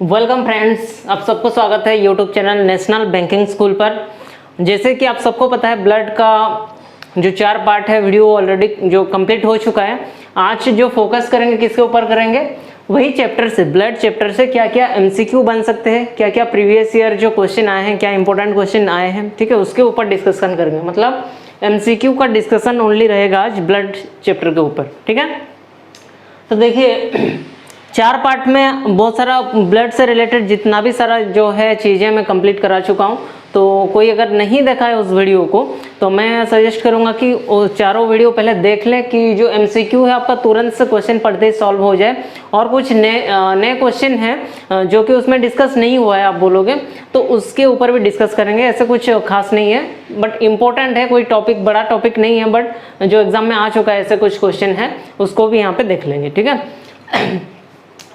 Welcome friends, आप सबको स्वागत है YouTube channel national banking school पर। जैसे कि आप सबको पता है, ब्लड का जो 4 पार्ट है वीडियो ऑलरेडी जो कंप्लीट हो चुका है। आज जो फोकस करेंगे किसके ऊपर करेंगे, वही चैप्टर से, ब्लड चैप्टर से क्या क्या एमसीक्यू बन सकते हैं, क्या क्या प्रीवियस ईयर जो क्वेश्चन आए हैं, क्या इंपॉर्टेंट क्वेश्चन आए हैं, ठीक है, उसके ऊपर डिस्कशन करेंगे। मतलब एमसीक्यू का डिस्कशन ओनली रहेगा आज ब्लड चैप्टर के ऊपर, ठीक है। तो देखिए 4 पार्ट में बहुत सारा ब्लड से रिलेटेड जितना भी सारा जो है चीज़ें मैं कंप्लीट करा चुका हूँ। तो कोई अगर नहीं देखा है उस वीडियो को तो मैं सजेस्ट करूँगा कि वो चारों वीडियो पहले देख लें कि जो एमसीक्यू है आपका तुरंत से क्वेश्चन पढ़ते ही सॉल्व हो जाए। और कुछ नए क्वेश्चन हैं जो कि उसमें डिस्कस नहीं हुआ है, आप बोलोगे तो उसके ऊपर भी डिस्कस करेंगे। ऐसे कुछ खास नहीं है बट इम्पोर्टेंट है, कोई टॉपिक बड़ा टॉपिक नहीं है, बट जो एग्जाम में आ चुका है ऐसे कुछ क्वेश्चन है उसको भी यहाँ पे देख लेंगे, ठीक है।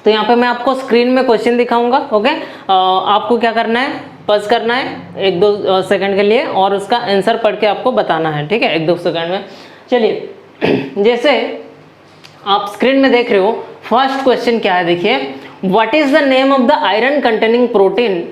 तो यहाँ पे मैं आपको स्क्रीन में क्वेश्चन दिखाऊंगा, ओके। आपको क्या करना है, पॉज करना है 1-2 सेकंड के लिए और उसका आंसर पढ़ के आपको बताना है, ठीक है, 1-2 सेकंड में। चलिए जैसे आप स्क्रीन में देख रहे हो, फर्स्ट क्वेश्चन क्या है, देखिए, what is the name of the iron containing protein,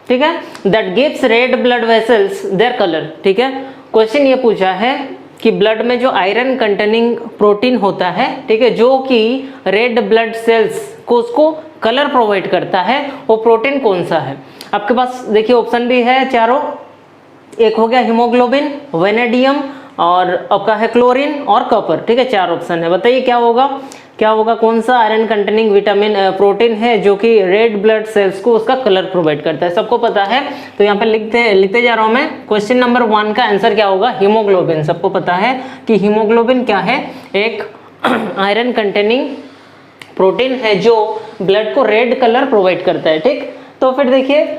ठीक है, that gives red blood vessels their colour, ठीक है। क्वेश्चन ये पूछा है कि ब्लड में जो आयरन कंटेनिंग प्रोटीन होता है, ठीक है, जो कि रेड ब्लड सेल्स को उसको कलर प्रोवाइड करता है, वो प्रोटीन कौन सा है। आपके पास देखिए ऑप्शन भी है चारों, एक हो गया हीमोग्लोबिन, वेनेडियम और आपका है क्लोरीन और कॉपर, ठीक है, 4 ऑप्शन है। बताइए क्या होगा, कौन सा आयरन कंटेनिंग विटामिन प्रोटीन है जो कि रेड ब्लड सेल्स को उसका कलर प्रोवाइड करता है। सबको पता है, तो यहाँ पे लिखते जा रहा हूँ मैं। क्वेश्चन नंबर 1 का आंसर क्या होगा, हीमोग्लोबिन। सबको पता है कि हीमोग्लोबिन क्या है, एक आयरन कंटेनिंग प्रोटीन है जो ब्लड को रेड कलर प्रोवाइड करता है, ठीक। तो फिर देखिए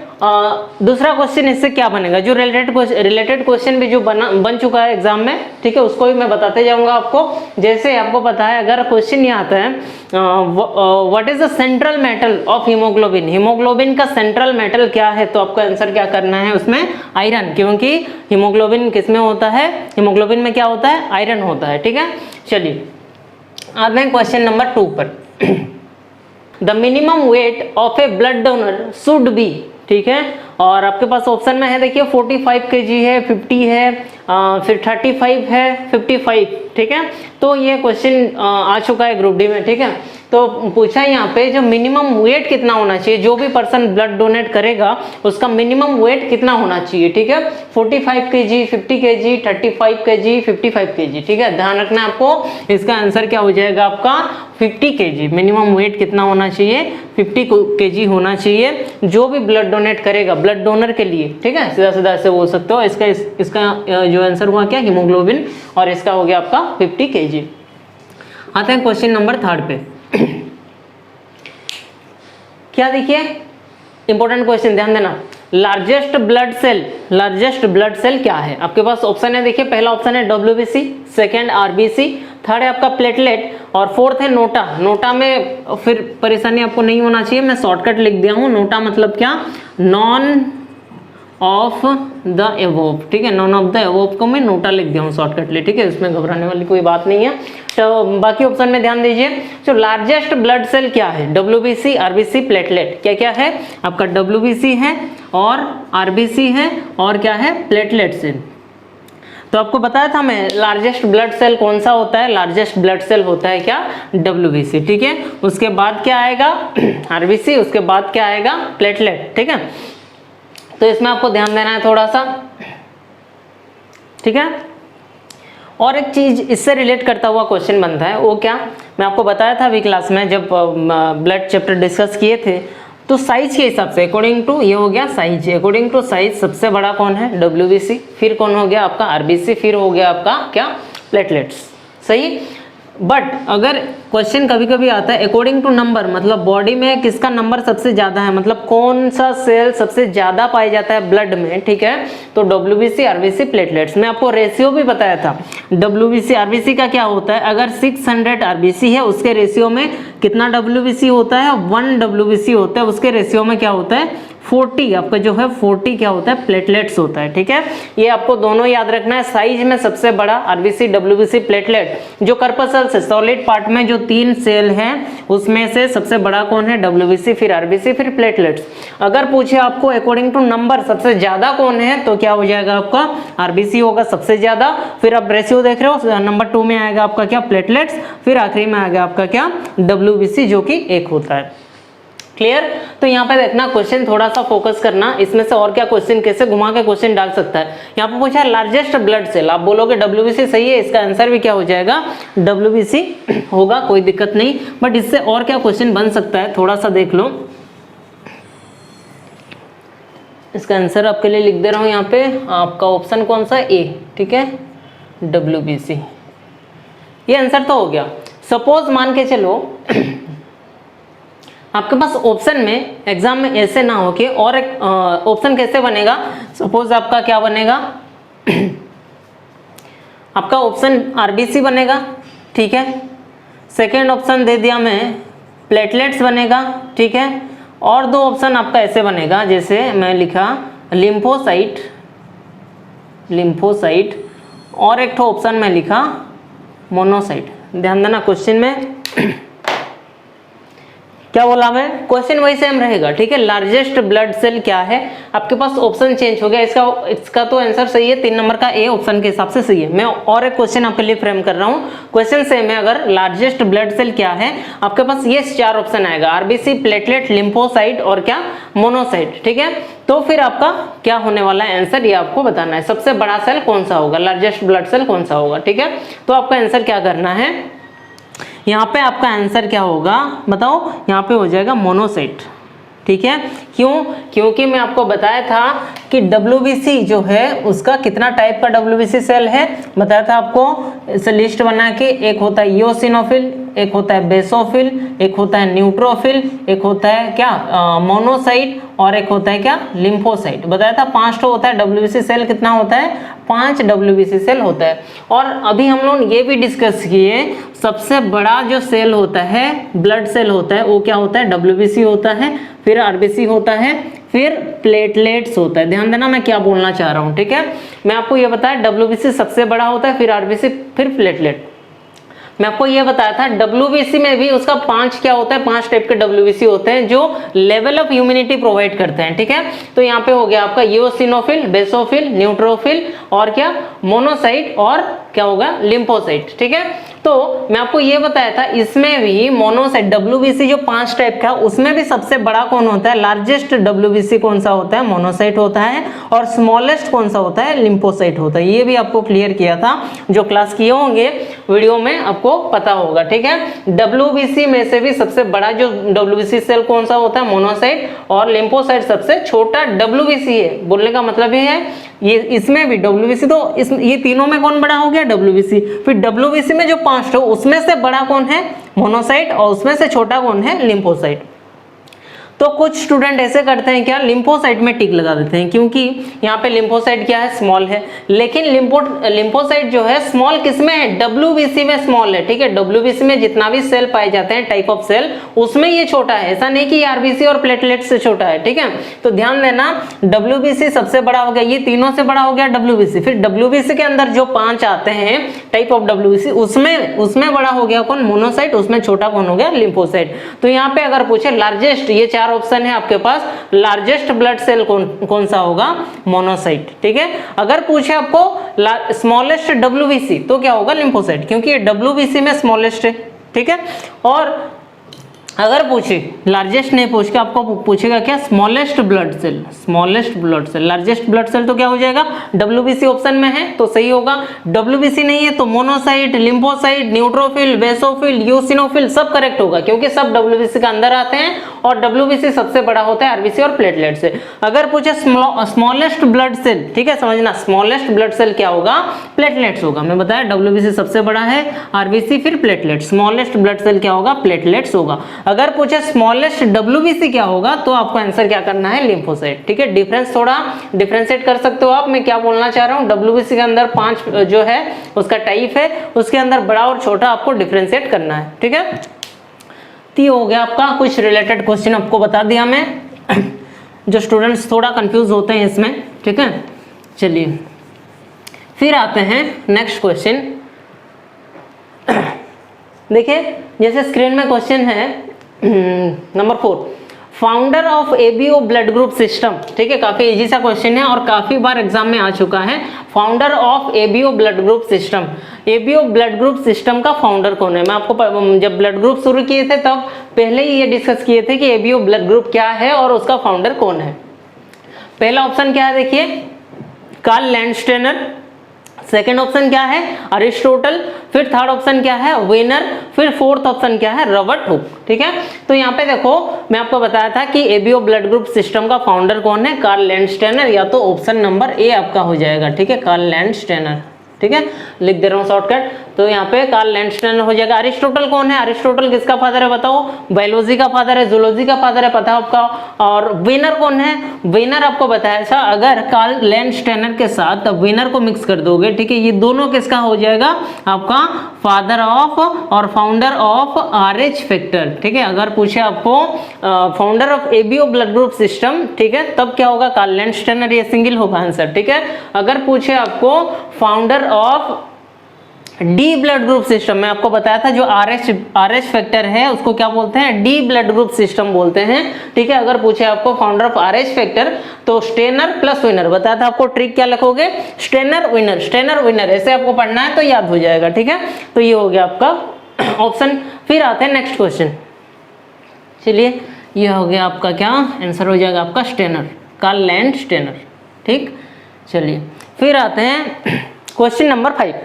दूसरा क्वेश्चन इससे क्या बनेगा, जो रिलेटेड क्वेश्चन भी जो बन चुका है एग्जाम में, ठीक है, उसको भी मैं बताते जाऊंगा आपको। जैसे आपको पता है, अगर क्वेश्चन ये आता है what is the central metal of haemoglobin, haemoglobin का सेंट्रल मेटल क्या है, तो आपको आंसर क्या करना है उसमें, आयरन, क्योंकि हीमोग्लोबिन किसमें होता है, हीमोग्लोबिन में क्या होता है, आयरन होता है, ठीक है। चलिए आते हैं क्वेश्चन नंबर 2 पर। The minimum weight of A blood donor should be, ठीक है, और आपके पास ऑप्शन में है, देखिए 45 kg है, 50 है, फिर 35 है, 55, ठीक है। तो ये क्वेश्चन आ चुका है ग्रुप डी में, ठीक है। तो पूछा है यहाँ पे जो मिनिमम वेट कितना होना चाहिए, जो भी पर्सन ब्लड डोनेट करेगा उसका मिनिमम वेट कितना होना चाहिए, ठीक है। 45 kg, 50 kg, 35 kg, 55 kg, ठीक है। ध्यान रखना है आपको, इसका आंसर क्या हो जाएगा आपका 50 kg। मिनिमम वेट कितना होना चाहिए, 50 kg होना चाहिए जो भी ब्लड डोनेट करेगा, ब्लड डोनर के लिए, ठीक है, सीधा सीधा ऐसे बोल सकते हो। इसका जो आंसर हुआ क्या, हीमोग्लोबिन, और इसका हो गया आपका 50 kg। आते हैं क्वेश्चन नंबर 3 पे। क्या देखिए इंपॉर्टेंट क्वेश्चन, ध्यान देना। लार्जेस्ट ब्लड सेल क्या है, आपके पास ऑप्शन है, देखिए पहला ऑप्शन है WBC, सेकंड RBC, थर्ड है आपका प्लेटलेट और फोर्थ है नोटा। नोटा में फिर परेशानी आपको नहीं होना चाहिए, मैं शॉर्टकट लिख दिया हूं। नोटा मतलब क्या, नॉन ऑफ द एवोव, ठीक है, नॉन ऑफ द एवोव को मैं नोटा लिख दिया हूँ शॉर्टकट ले, ठीक है, इसमें घबराने वाली कोई बात नहीं है। तो बाकी ऑप्शन में ध्यान दीजिए, जो लार्जेस्ट ब्लड सेल क्या है, WBC, RBC, प्लेटलेट। क्या क्या है आपका, WBC है और RBC है और क्या है, प्लेटलेट्स है। तो आपको बताया था मैं लार्जेस्ट ब्लड सेल कौन सा होता है, लार्जेस्ट ब्लड सेल होता है क्या, WBC, ठीक है। उसके बाद क्या आएगा RBC, उसके बाद क्या आएगा प्लेटलेट, ठीक है। तो इसमें आपको ध्यान देना है थोड़ा सा, ठीक है। और एक चीज इससे रिलेट करता हुआ क्वेश्चन बनता है, वो क्या, मैं आपको बताया था अभी क्लास में जब ब्लड चैप्टर डिस्कस किए थे, तो साइज के हिसाब से अकॉर्डिंग टू, ये हो गया साइज, अकॉर्डिंग टू साइज सबसे बड़ा कौन है, WBC, फिर कौन हो गया आपका RBC, फिर हो गया आपका क्या, प्लेटलेट्स, सही। बट अगर क्वेश्चन कभी कभी आता है अकॉर्डिंग टू नंबर, मतलब बॉडी में किसका नंबर सबसे ज्यादा है, मतलब कौन सा सेल सबसे ज्यादा पाया जाता है ब्लड में, ठीक है, तो WBC, RBC, प्लेटलेट्स। मैं आपको रेशियो भी बताया था, WBC RBC का क्या होता है, अगर 600 RBC है उसके रेशियो में कितना WBC होता है, 1 WBC होता है, उसके रेशियो में क्या होता है 40 आपका जो है 40 क्या होता है, प्लेटलेट्स होता है। ठीक है, ये आपको दोनों याद रखना है। साइज में सबसे बड़ा आरबीसी, डब्ल्यूबीसी, प्लेटलेट। जो कर्पसल से सॉलिड पार्ट में जो 3 सेल हैं उसमें से सबसे बड़ा कौन है, डब्ल्यूबीसी, फिर आरबीसी, फिर प्लेटलेट्स। अगर पूछे आपको अकॉर्डिंग टू नंबर सबसे ज्यादा कौन है तो क्या हो जाएगा आपका आरबीसी होगा सबसे ज्यादा। फिर आप रेशियो देख रहे हो, नंबर 2 में आएगा आपका क्या, प्लेटलेट्स, फिर आखिरी में आएगा आपका क्या, डब्ल्यूबीसी, जो कि 1 होता है। क्लियर। तो यहाँ पे देखना, क्वेश्चन थोड़ा सा फोकस करना, इसमें से और क्या क्वेश्चन कैसे घुमा के क्वेश्चन डाल सकता है। यहाँ पे पूछा लार्जेस्ट ब्लड सेल, आप बोलोगे डब्ल्यूबीसी सही है, इसका आंसर भी क्या हो जाएगा, डब्ल्यूबीसी होगा, कोई दिक्कत नहीं। बट इससे और क्या क्वेश्चन बन सकता है थोड़ा सा देख लो। इसका आंसर आपके लिए लिख दे रहा हूँ यहाँ पे, आपका ऑप्शन कौन सा, ए। ठीक है, डब्ल्यूबीसी, ये आंसर तो हो गया। सपोज मान के चलो आपके पास ऑप्शन में एग्जाम में ऐसे ना हो कि और एक ऑप्शन कैसे बनेगा। सपोज आपका क्या बनेगा आपका ऑप्शन आरबीसी बनेगा। ठीक है, सेकेंड ऑप्शन दे दिया मैं प्लेटलेट्स बनेगा। ठीक है, और 2 ऑप्शन आपका ऐसे बनेगा, जैसे मैं लिखा लिम्फोसाइट, लिम्फोसाइट, और एक ऑप्शन में लिखा मोनोसाइट। ध्यान देना क्वेश्चन में क्या बोला मैं, क्वेश्चन वही सेम रहेगा। ठीक है, लार्जेस्ट ब्लड सेल क्या है, आपके पास ऑप्शन चेंज हो गया। इसका तो आंसर सही है, 3 नंबर का ए ऑप्शन के हिसाब से सही है। मैं और एक क्वेश्चन आपके लिए फ्रेम कर रहा हूँ, क्वेश्चन सेम है। अगर लार्जेस्ट ब्लड सेल क्या है, आपके पास ये 4 ऑप्शन आएगा, आरबीसी, प्लेटलेट, लिम्फोसाइट और क्या, मोनोसाइट। ठीक है, तो फिर आपका क्या होने वाला है आंसर, ये आपको बताना है। सबसे बड़ा सेल कौन सा होगा, लार्जेस्ट ब्लड सेल कौन सा होगा। ठीक है, तो आपका आंसर क्या करना है, यहाँ पे आपका आंसर क्या होगा बताओ, यहाँ पे हो जाएगा मोनोसाइट। ठीक है, क्यों, क्योंकि मैं आपको बताया था कि डब्ल्यूबीसी जो है उसका कितना टाइप का डब्ल्यूबीसी सेल है, बताया था आपको। इसे लिस्ट बना के, एक होता है इओसिनोफिल, एक होता है बेसोफिल, एक होता है न्यूट्रोफिल, एक होता है क्या मोनोसाइट, और एक होता है क्या, लिम्फोसाइट। बताया था 5 तो होता है डब्ल्यूबीसी सेल, कितना होता है, 5 डब्ल्यूबीसी सेल होता है। और अभी हम लोग ये भी डिस्कस किए, सबसे बड़ा जो सेल होता है, ब्लड सेल होता है, वो क्या होता है, डब्ल्यूबीसी होता है, फिर आरबीसी होता है, फिर प्लेटलेट्स होता है। ध्यान देना मैं क्या बोलना चाह रहा हूँ। ठीक है, मैं आपको ये बताया डब्ल्यूबीसी सबसे बड़ा होता है, फिर आरबीसी, फिर प्लेटलेट। मैं आपको ये बताया था डब्ल्यूबीसी में भी उसका 5 क्या होता है, 5 टाइप के डब्ल्यूबीसी होते हैं जो लेवल ऑफ इम्यूनिटी प्रोवाइड करते हैं। ठीक है, तो यहाँ पे हो गया आपका इओसिनोफिल, बेसोफिल, न्यूट्रोफिल और क्या, मोनोसाइट और क्या होगा, लिम्फोसाइट। ठीक है, तो मैं आपको ये बताया था इसमें भी मोनोसाइट डब्ल्यूबीसी जो 5 टाइप का, उसमें भी सबसे बड़ा कौन होता है, लार्जेस्ट डब्ल्यूबीसी कौन सा होता है, मोनोसाइट होता है, और स्मॉलेस्ट कौन सा होता है, लिम्फोसाइट होता है। ये भी आपको क्लियर किया था, जो क्लास किए होंगे वीडियो में आपको पता होगा। ठीक है, डब्ल्यूबीसी में से भी सबसे बड़ा जो डब्ल्यूबीसी सेल कौन सा होता है, मोनोसाइट, और लिम्फोसाइट सबसे छोटा डब्ल्यूबीसी है। बोलने का मतलब ये है, ये इसमें भी डब्ल्यूबीसी, तो ये तीनों में कौन बड़ा हो गया, डब्ल्यूबीसी। फिर डब्ल्यूबीसी में जो 5 तो उसमें से बड़ा कौन है, मोनोसाइट, और उसमें से छोटा कौन है, लिम्फोसाइट। तो कुछ स्टूडेंट ऐसे करते हैं क्या, लिम्फोसाइट में टिक लगा देते हैं, क्योंकि यहाँ पे लिम्फोसाइट क्या है, स्मॉल है। लेकिन लिम्फोसाइट जो है स्मॉल किसमें है, डब्ल्यूबीसी में स्मॉल है। ठीक है, डब्ल्यूबीसी में जितना भी सेल पाए जाते हैं, टाइप ऑफ सेल, उसमें ये छोटा है। ऐसा नहीं कि आरबीसी और प्लेटलेट से छोटा है। ठीक है, तो ध्यान देना, डब्ल्यूबीसी सबसे बड़ा हो गया, ये तीनों से बड़ा हो गया डब्ल्यूबीसी। फिर डब्ल्यूबीसी के अंदर जो 5 आते हैं टाइप ऑफ डब्ल्यूबीसी, उसमें बड़ा हो गया कौन, मोनोसाइट, उसमें छोटा कौन हो गया, लिम्फोसाइट। तो यहाँ पे अगर पूछे लार्जेस्ट, ये 4 ऑप्शन है आपके पास, लार्जेस्ट ब्लड सेल कौन सा होगा, मोनोसाइट। ठीक है, अगर पूछे आपको स्मॉलेस्ट डब्ल्यूबीसी तो क्या होगा, लिम्फोसाइट, क्योंकि ये डब्ल्यूबीसी में स्मॉलेस्ट है। ठीक है, और अगर पूछे लार्जेस्ट नहीं पूछ के आपको पूछेगा क्या, smallest blood cell, smallest blood cell, largest blood cell तो क्या हो जाएगा, डब्ल्यूबीसी ऑप्शन में है तो सही होगा। डब्ल्यूबीसी नहीं है तो monocyte, lymphocyte, neutrophil, basophil, eosinophil सब करेक्ट होगा, क्योंकि सब डब्ल्यूबीसी के अंदर आते हैं, और डब्ल्यूबीसी सबसे बड़ा होता है आरबीसी और प्लेटलेट से। अगर पूछे स्मॉलेस्ट ब्लड सेल, ठीक है समझना, स्मॉलेस्ट ब्लड सेल क्या होगा, प्लेटलेट्स होगा। मैं बताया डब्ल्यूबीसी सबसे बड़ा है, आरबीसी फिर प्लेटलेट, स्मॉलेस्ट ब्लड सेल क्या होगा, प्लेटलेट्स होगा। अगर पूछे स्मॉलेस्ट डब्ल्यूबीसी क्या होगा, तो आपको आंसर क्या करना है, लिम्फोसाइट। ठीक है, डिफरेंस थोड़ा डिफरेंशिएट कर सकते हो आप। मैं क्या बोलना चाह रहा हूँ, डब्ल्यूबीसी के अंदर 5 जो है उसका टाइप है, उसके अंदर बड़ा और छोटा आपको डिफरेंशिएट करना है। ठीक है, तो हो गया आपका कुछ रिलेटेड क्वेश्चन आपको बता दिया मैं। जो स्टूडेंट्स थोड़ा कंफ्यूज होते हैं इसमें, ठीक है। चलिए फिर आते हैं नेक्स्ट क्वेश्चन। देखिए जैसे स्क्रीन में क्वेश्चन है number 4, founder of ABO blood group system, ठीक है, काफी इजी सा क्वेश्चन है और काफी बार एग्जाम में आ चुका है। Founder of ABO blood group system, ABO blood group system का फाउंडर कौन है? मैं आपको जब ब्लड ग्रुप शुरू किए थे तब पहले ही ये डिस्कस किए थे कि एबीओ ब्लड ग्रुप क्या है और उसका फाउंडर कौन है। पहला ऑप्शन क्या है, देखिए कार्ल लैंडस्टेनर, सेकेंड ऑप्शन क्या है अरिस्टोटल, फिर थर्ड ऑप्शन क्या है वीनर, फिर फोर्थ ऑप्शन क्या है रॉबर्ट हुक, ठीक है। तो यहाँ पे देखो मैं आपको बताया था कि एबीओ ब्लड ग्रुप सिस्टम का फाउंडर कौन है, कार्ल लैंडस्टेनर, या तो ऑप्शन नंबर ए आपका हो जाएगा, ठीक है, कार्ल लैंडस्टेनर, ठीक है, लिख दे रहा हूँ शॉर्टकट। तो यहाँ पे कार्ल लैंडस्टेनर हो जाएगा। अरिस्टोटल कौन है? अरिस्टोटल किसका फादर है बताओ? बायोलॉजी का फादर है, जूलॉजी का फादर है, पता है आपका। और वीनर कौन है? वीनर आपको बताया था, अगर कार्ल लैंडस्टेनर के साथ वीनर को मिक्स कर दोगे, ठीक है, ये दोनों किसका हो जाएगा आपका? फादर ऑफ और फाउंडर ऑफ आरएच फैक्टर, ठीक है। अगर पूछे आपको founder of ABO blood group system, ठीक है, तब क्या होगा? कार्ल लैंडस्टेनर, ये सिंगल होगा आंसर, ठीक है। अगर पूछे आपको founder of D blood group system, मैं आपको बताया था जो आरएच फैक्टर है उसको क्या बोलते हैं? डी ब्लड ग्रुप सिस्टम बोलते हैं, ठीक है। अगर पूछे आपको फाउंडर ऑफ आरएच फैक्टर तो स्टेनर प्लस विनर, बताया था आपको ट्रिक क्या लिखोगे? स्टेनर विनर, स्टेनर विनर, ऐसे आपको पढ़ना है तो याद हो जाएगा, ठीक है। तो ये हो गया आपका ऑप्शन। फिर आते हैं नेक्स्ट क्वेश्चन। चलिए ये हो गया आपका क्या आंसर हो जाएगा आपका? स्टेनर, कार्ल लैंडस्टेनर, ठीक। चलिए फिर आते हैं क्वेश्चन नंबर 5।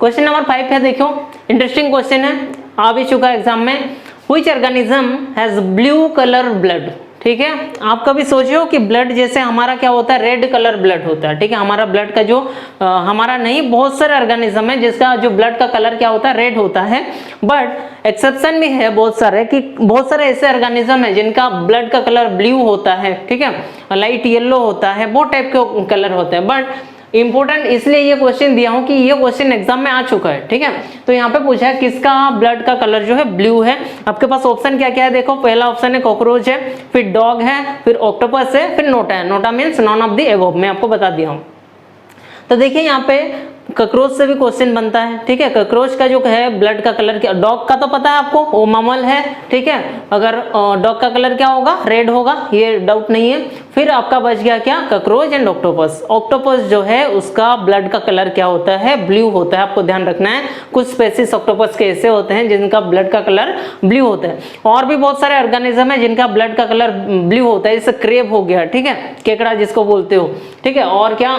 क्वेश्चन नंबर 5 है, देखो इंटरेस्टिंग क्वेश्चन है, आ भी चुका है एग्जाम में। Which organism has blue colour blood, ठीक है। आप कभी सोचे हो कि ब्लड जैसे हमारा क्या होता है? रेड कलर ब्लड होता है, ठीक है। हमारा ब्लड का जो हमारा नहीं, बहुत सारे ऑर्गेनिज्म है जिसका जो ब्लड का कलर क्या होता है? रेड होता है। बट एक्सेप्शन भी है बहुत सारे, कि बहुत सारे ऐसे ऑर्गेनिज्म है जिनका ब्लड का कलर ब्लू होता है, ठीक है, लाइट येलो होता है, बहुत टाइप के कलर होते हैं। बट इंपॉर्टेंट इसलिए ये क्वेश्चन दिया हूं कि ये क्वेश्चन एग्जाम में आ चुका है, ठीक है। तो यहाँ पे पूछा है किसका ब्लड का कलर जो है ब्लू है। आपके पास ऑप्शन क्या क्या है देखो, पहला ऑप्शन है कॉकरोच है, फिर डॉग है, फिर ऑक्टोपस है, फिर नोटा है। NOTA means none of the above, मैं आपको बता दिया हूँ। तो देखिए यहाँ पे ककरोच से भी क्वेश्चन बनता है, ठीक है। ककरोच का जो है ब्लड का कलर क्या? डॉग का तो पता है आपको, वो ममल है, ठीक है। अगर डॉग का कलर क्या होगा? रेड होगा, ये डाउट नहीं है। फिर आपका बच गया क्या? Cockroach and octopus. ऑक्टोपस जो है उसका ब्लड का कलर क्या होता है? ब्लू होता है, आपको ध्यान रखना है। कुछ स्पेसीज ऑक्टोपस के ऐसे होते हैं जिनका ब्लड का कलर ब्लू होता है। और भी बहुत सारे ऑर्गेनिज्म है जिनका ब्लड का कलर ब्लू होता है, जैसे क्रेब हो गया, ठीक है, केकड़ा जिसको बोलते हो, ठीक है। और क्या,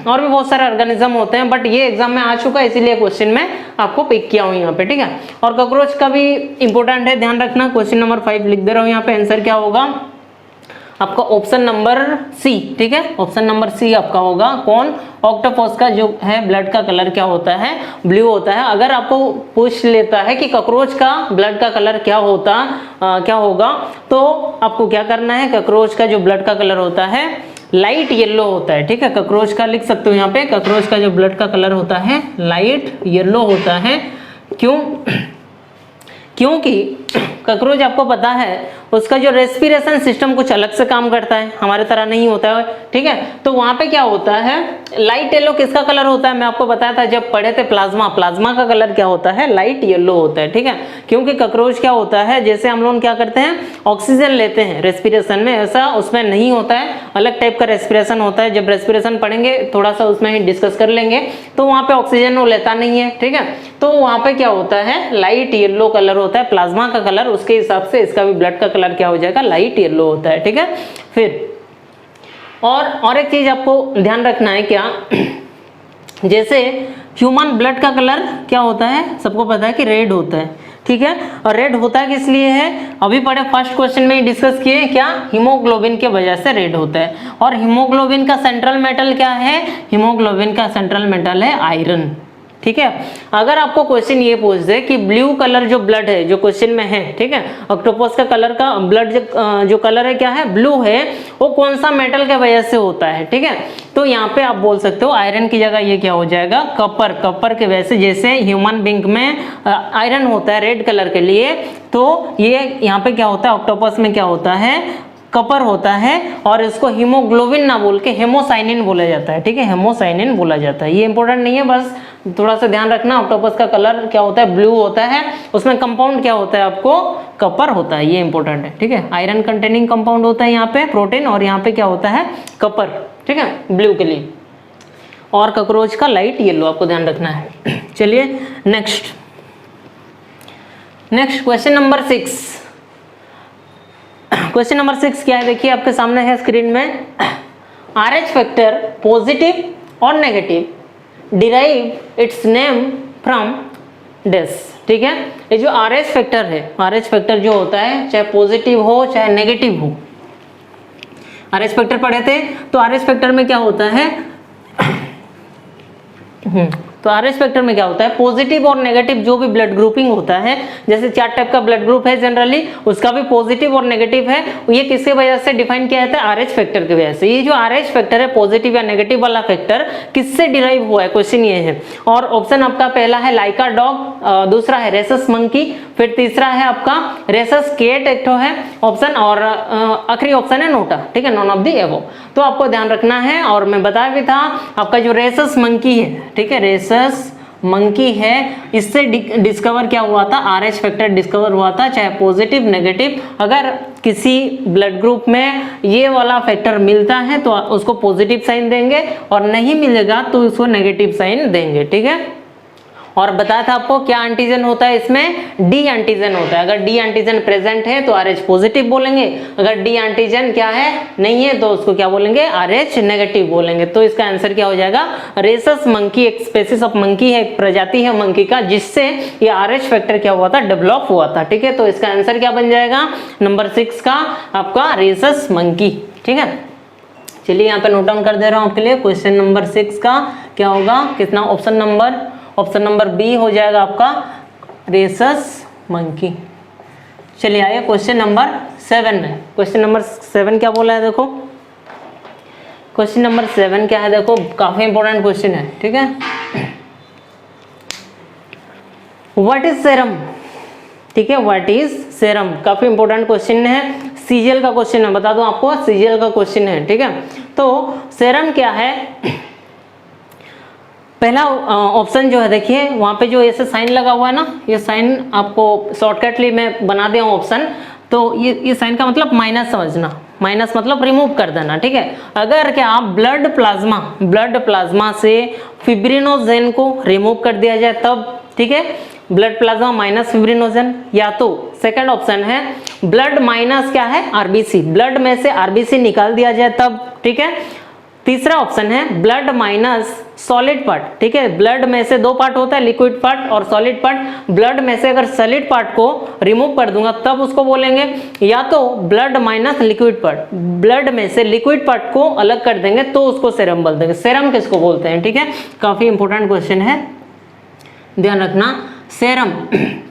और भी बहुत सारे ऑर्गेनिज्म होते हैं, बट ये एग्जाम में आ चुका है इसीलिए क्वेश्चन में आपको पिक किया हूं यहाँ पे, ठीक है। और कॉकरोच का भी इंपॉर्टेंट है, ध्यान रखना। क्वेश्चन नंबर 5 लिख दे रहा हूं यहाँ पे, आंसर क्या होगा आपका? ऑप्शन नंबर सी, ठीक है, ऑप्शन नंबर सी आपका होगा। कौन? ऑक्टोपस का जो है ब्लड का कलर क्या होता है? ब्लू होता है। अगर आपको पूछ लेता है कि कॉकरोच का ब्लड का कलर क्या होगा, तो आपको क्या करना है? कॉकरोच का जो ब्लड का कलर होता है लाइट येलो होता है, ठीक है। कॉकरोच का लिख सकते हो यहाँ पे, कॉकरोच का जो ब्लड का कलर होता है लाइट येलो होता है। क्यों? क्योंकि कॉकरोच आपको पता है उसका जो रेस्पिरेशन सिस्टम कुछ अलग से काम करता है, हमारे तरह नहीं होता है, ठीक है। तो वहां पे क्या होता है? लाइट येलो किसका कलर होता है? मैं आपको बताया था जब पढ़े थे प्लाज्मा, प्लाज्मा का कलर क्या होता है? लाइट येलो होता है, ठीक है। क्योंकि कॉकरोच क्या होता है, जैसे हम लोग क्या करते हैं, ऑक्सीजन लेते हैं रेस्पिरेशन में, ऐसा उसमें नहीं होता है, अलग टाइप का रेस्पिरेशन होता है। जब रेस्पिरेशन पढ़ेंगे थोड़ा सा उसमें ही डिस्कस कर लेंगे, तो वहां पे ऑक्सीजन वो लेता नहीं है, ठीक है। तो वहां पे क्या होता है? लाइट येलो कलर होता है प्लाज्मा का कलर, उसके हिसाब से इसका भी ब्लड का कलर क्या हो जाएगा? लाइट येलो होता है, ठीक है। फिर और एक चीज आपको ध्यान रखना है, क्या जैसे ह्यूमन ब्लड का कलर क्या होता है? सबको पता है कि रेड होता है, ठीक है। और रेड होता है किस लिए है? अभी पढ़े फर्स्ट क्वेश्चन में ही डिस्कस किए, क्या? हीमोग्लोबिन के वजह से रेड होता है। और हीमोग्लोबिन का सेंट्रल मेटल क्या है? हीमोग्लोबिन का सेंट्रल मेटल है आयरन, ठीक है। अगर आपको क्वेश्चन ये पूछ दे कि ब्लू कलर जो ब्लड है, जो क्वेश्चन में है, ठीक है, ऑक्टोपस का कलर का ब्लड जो कलर है क्या है? ब्लू है, वो कौन सा मेटल के वजह से होता है, ठीक है। तो यहाँ पे आप बोल सकते हो आयरन की जगह ये क्या हो जाएगा? कॉपर, कॉपर के वजह से। जैसे ह्यूमन बीइंग में आयरन होता है रेड कलर के लिए, तो ये यहाँ पे क्या होता है? ऑक्टोपस में क्या होता है? कपर होता है और इसको हीमोग्लोबिन ना बोल के हेमोसाइनिन बोला जाता है, ठीक है, हेमोसाइनिन बोला जाता है। ये इंपॉर्टेंट नहीं है, बस थोड़ा सा ध्यान रखना। ऑक्टोपस का कलर क्या होता है, ब्लू होता है, उसमें कंपाउंड क्या होता है आपको, कपर होता है, ये इंपॉर्टेंट है, ठीक है। आयरन कंटेनिंग कंपाउंड होता है यहाँ पे प्रोटीन, और यहाँ पे क्या होता है, कपर, ठीक है, ब्लू के लिए। और कॉकरोच का लाइट येलो, आपको ध्यान रखना है। चलिए next question number 6। Question number 6 क्या है, देखिए आपके सामने है स्क्रीन में। RH फैक्टर पॉजिटिव और negative derive its name from डेस, ठीक है। ये जो RH फैक्टर है, RH फैक्टर जो होता है चाहे पॉजिटिव हो चाहे नेगेटिव हो, RH फैक्टर पढ़े थे, तो RH फैक्टर में क्या होता है तो RH फैक्टर में क्या होता है, पॉजिटिव और नेगेटिव जो भी ब्लड ग्रुपिंग होता है, जैसे 4 टाइप का ब्लड ग्रुप है जनरली, उसका भी पॉजिटिव और नेगेटिव है। ये किसके वजह से डिफाइन किया जाता है, RH फैक्टर की वजह से। ये जो RH फैक्टर है, पॉजिटिव या नेगेटिव वाला फैक्टर, किससे डिराइव हुआ है, क्वेश्चन ये है। और ऑप्शन आपका पहला है लाइका डॉग, दूसरा है रेसस मंकी, फिर तीसरा है आपका रेसस केट एक तो है ऑप्शन, और आखिरी ऑप्शन है नोटा, ठीक है, नॉन ऑफ द एबव। तो आपको ध्यान रखना है, और मैं बताया भी था आपका जो रेसस मंकी है, ठीक है, रेसस मंकी है, इससे डिस्कवर क्या हुआ था, RH फैक्टर डिस्कवर हुआ था, चाहे पॉजिटिव नेगेटिव। अगर किसी ब्लड ग्रुप में ये वाला फैक्टर मिलता है तो उसको पॉजिटिव साइन देंगे, और नहीं मिलेगा तो उसको नेगेटिव साइन देंगे, ठीक है। और बताया था आपको क्या एंटीजन होता है इसमें, डी एंटीजन होता है। अगर डी एंटीजन प्रेजेंट है तो RH पॉजिटिव बोलेंगे, अगर डी एंटीजन क्या है, नहीं है, तो उसको क्या बोलेंगे, RH नेगेटिव बोलेंगे। तो इसका आंसर क्या हो जाएगा, रेसस मंकी, एक स्पेसिस ऑफ मंकी है, एक प्रजाति है मंकी का, जिससे ये RH फैक्टर क्या हुआ था, डेवलप हुआ था, ठीक है। तो इसका आंसर क्या बन जाएगा, नंबर 6 का आपका रेसस मंकी, ठीक है। चलिए यहाँ पे नोट डाउन कर दे रहा हूँ आपके लिए। क्वेश्चन नंबर 6 का क्या होगा, कितना ऑप्शन नंबर बी हो जाएगा आपका रेसस मंकी। चलिए आइए क्वेश्चन नंबर 7 में। क्वेश्चन नंबर 7 क्या बोला है, देखो क्वेश्चन नंबर 7 क्या है, देखो काफी इंपॉर्टेंट क्वेश्चन है, ठीक है। व्हाट इज सेरम, ठीक है, व्हाट इज सेरम, काफी इंपॉर्टेंट क्वेश्चन है, सीजीएल का क्वेश्चन है, बता दूं आपको, सीजीएल का क्वेश्चन है, ठीक है। तो सेरम क्या है, पहला ऑप्शन जो है, देखिए वहां पे जो ऐसे साइन लगा हुआ है ना, ये साइन आपको शॉर्टकटली मैं बना दिया हूँ ऑप्शन, तो ये साइन का मतलब माइनस समझना, माइनस मतलब रिमूव कर देना, ठीक है। अगर क्या आप ब्लड प्लाज्मा से फिब्रिनोजेन को रिमूव कर दिया जाए तब, ठीक है, ब्लड प्लाज्मा माइनस फिब्रिनोजेन, या तो सेकंड ऑप्शन है ब्लड माइनस क्या है, आरबीसी, ब्लड में से आरबीसी निकाल दिया जाए तब, ठीक है। तीसरा ऑप्शन है ब्लड माइनस सॉलिड पार्ट, ठीक है, ब्लड में से 2 पार्ट होता है, लिक्विड पार्ट और सॉलिड पार्ट, ब्लड में से अगर सॉलिड पार्ट को रिमूव कर दूंगा तब उसको बोलेंगे, या तो blood minus liquid part, blood में से लिक्विड पार्ट को अलग कर देंगे तो उसको सेरम बोल देंगे। सेरम किसको बोलते हैं, ठीक है, काफी इंपॉर्टेंट क्वेश्चन है, ध्यान रखना। सेरम,